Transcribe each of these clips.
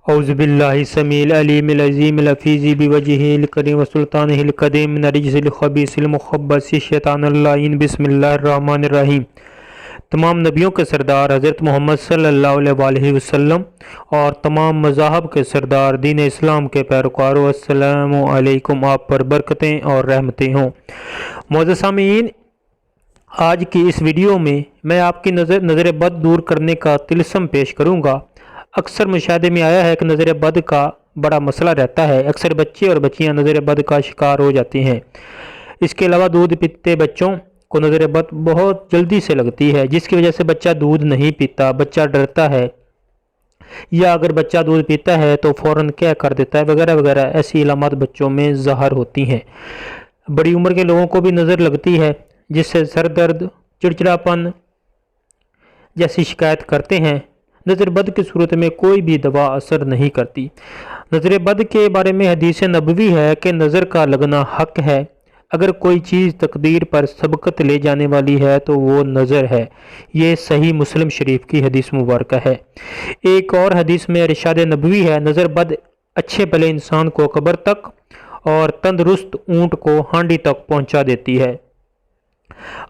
اعوذ باللہ السمیع العلیم العظیم الحفیظ بوجہہ الکریم وسلطانہ القدیم من الرجس الخبیث المخبث الشیطان اللعین بسم اللہ الرحمن الرحیم۔ تمام نبیوں کے سردار حضرت محمد صلی اللہ علیہ وآلہ وسلم اور تمام مذاہب کے سردار دین اسلام کے پیروکاروں، السلام علیکم، آپ پر برکتیں اور رحمتیں ہوں۔ معزز سامعین، آج کی اس ویڈیو میں میں آپ کی نظر بد دور کرنے کا طلسم پیش کروں گا۔ اکثر مشاہدے میں آیا ہے کہ نظر بد کا بڑا مسئلہ رہتا ہے، اکثر بچے اور بچیاں نظر بد کا شکار ہو جاتی ہیں۔ اس کے علاوہ دودھ پیتے بچوں کو نظر بد بہت جلدی سے لگتی ہے، جس کی وجہ سے بچہ دودھ نہیں پیتا، بچہ ڈرتا ہے، یا اگر بچہ دودھ پیتا ہے تو فوراً کیا کر دیتا ہے وغیرہ وغیرہ، ایسی علامات بچوں میں ظاہر ہوتی ہیں۔ بڑی عمر کے لوگوں کو بھی نظر لگتی ہے، جس سے سر درد، چڑچڑاپن جیسی شکایت کرتے ہیں۔ نظر بد کی صورت میں کوئی بھی دوا اثر نہیں کرتی۔ نظر بد کے بارے میں حدیث نبوی ہے کہ نظر کا لگنا حق ہے، اگر کوئی چیز تقدیر پر سبقت لے جانے والی ہے تو وہ نظر ہے۔ یہ صحیح مسلم شریف کی حدیث مبارکہ ہے۔ ایک اور حدیث میں ارشاد نبوی ہے، نظر بد اچھے بھلے انسان کو قبر تک اور تندرست اونٹ کو ہانڈی تک پہنچا دیتی ہے۔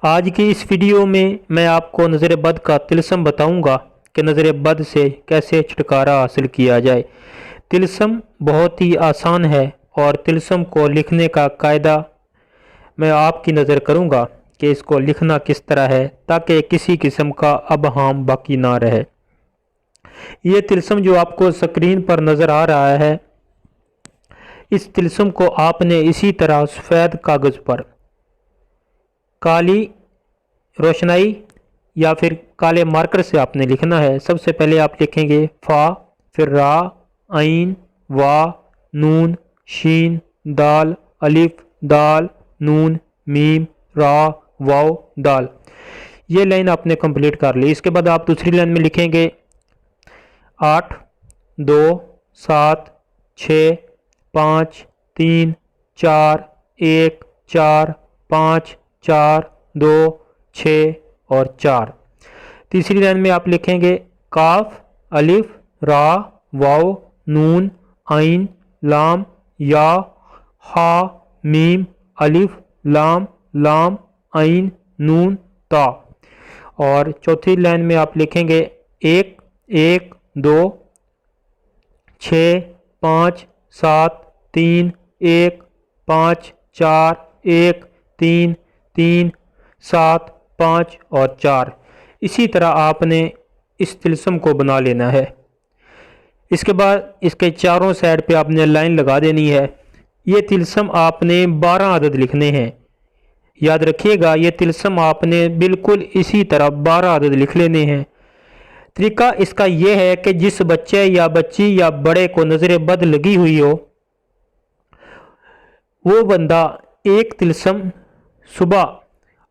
آج کی اس ویڈیو میں آپ کو نظر بد کا طلسم بتاؤں گا کہ نظر بد سے کیسے چھٹکارا حاصل کیا جائے۔ طلسم بہت ہی آسان ہے اور طلسم کو لکھنے کا قاعدہ میں آپ کی نظر کروں گا کہ اس کو لکھنا کس طرح ہے تاکہ کسی قسم کا ابہام باقی نہ رہے۔ یہ طلسم جو آپ کو سکرین پر نظر آ رہا ہے، اس طلسم کو آپ نے اسی طرح سفید کاغذ پر کالی روشنائی یا پھر کالے مارکر سے آپ نے لکھنا ہے۔ سب سے پہلے آپ لکھیں گے فا، پھر را، عین، وا، نون، شین، دال، الف، دال، نون، میم، را، واو، دال۔ یہ لائن آپ نے کمپلیٹ کر لی۔ اس کے بعد آپ دوسری لائن میں لکھیں گے 8، 2، 7، 6، 5، 3، 4، 1، 4، 5، 4، 2، 6 اور 4۔ تیسری لائن میں آپ لکھیں گے کاف، الف، را، واو، نون، عین، لام، یا، ہا، میم، الف، لام، لام، عین، نون، تا۔ اور چوتھی لائن میں آپ لکھیں گے 1، 1، 2، 6، 5، 7، 3، 1، 5، 4، 1، 3، 3، 7، 5 اور 4۔ اسی طرح آپ نے اس طلسم کو بنا لینا ہے۔ اس کے بعد اس کے چاروں سائڈ پہ آپ نے لائن لگا دینی ہے۔ یہ طلسم آپ نے 12 عدد لکھنے ہیں۔ یاد رکھیے گا، یہ طلسم آپ نے بالکل اسی طرح 12 عدد لکھ لینے ہیں۔ طریقہ اس کا یہ ہے کہ جس بچے یا بچی یا بڑے کو نظر بد لگی ہوئی ہو، وہ بندہ ایک طلسم صبح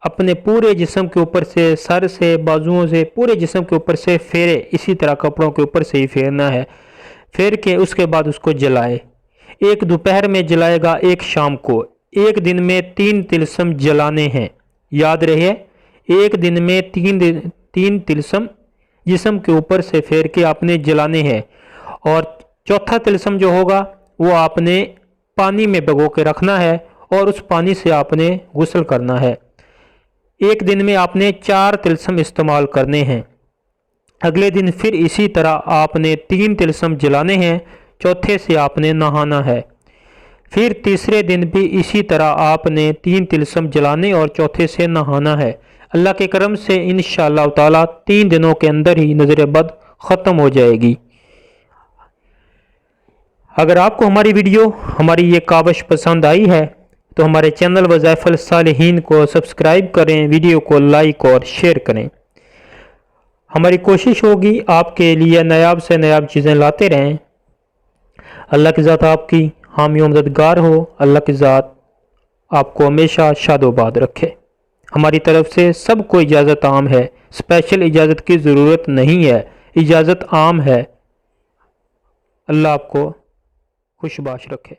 اپنے پورے جسم کے اوپر سے، سر سے، بازوؤں سے، پورے جسم کے اوپر سے پھیرے، اسی طرح کپڑوں کے اوپر سے ہی پھیرنا ہے۔ پھیر کے اس کے بعد اس کو جلائے۔ ایک دوپہر میں جلائے گا، ایک شام کو۔ ایک دن میں 3 طلسم جلانے ہیں۔ یاد رہے، ایک دن میں 3 طلسم جسم کے اوپر سے پھیر کے آپ نے جلانے ہیں، اور چوتھا طلسم جو ہوگا وہ آپ نے پانی میں بھگو کے رکھنا ہے اور اس پانی سے آپ نے غسل کرنا ہے۔ ایک دن میں آپ نے 4 طلسم استعمال کرنے ہیں۔ اگلے دن پھر اسی طرح آپ نے 3 طلسم جلانے ہیں، چوتھے سے آپ نے نہانا ہے۔ پھر تیسرے دن بھی اسی طرح آپ نے 3 طلسم جلانے اور چوتھے سے نہانا ہے۔ اللہ کے کرم سے انشاءاللہ تعالی 3 دنوں کے اندر ہی نظر بد ختم ہو جائے گی۔ اگر آپ کو ہماری ویڈیو، ہماری یہ کاوش پسند آئی ہے تو ہمارے چینل وظائف الصالحین کو سبسکرائب کریں، ویڈیو کو لائک اور شیئر کریں۔ ہماری کوشش ہوگی آپ کے لیے نایاب سے نایاب چیزیں لاتے رہیں۔ اللہ کی ذات آپ کی حامی و مددگار ہو۔ اللہ کی ذات آپ کو ہمیشہ شاد و باد رکھے۔ ہماری طرف سے سب کو اجازت عام ہے، اسپیشل اجازت کی ضرورت نہیں ہے، اجازت عام ہے۔ اللہ آپ کو خوش باش رکھے۔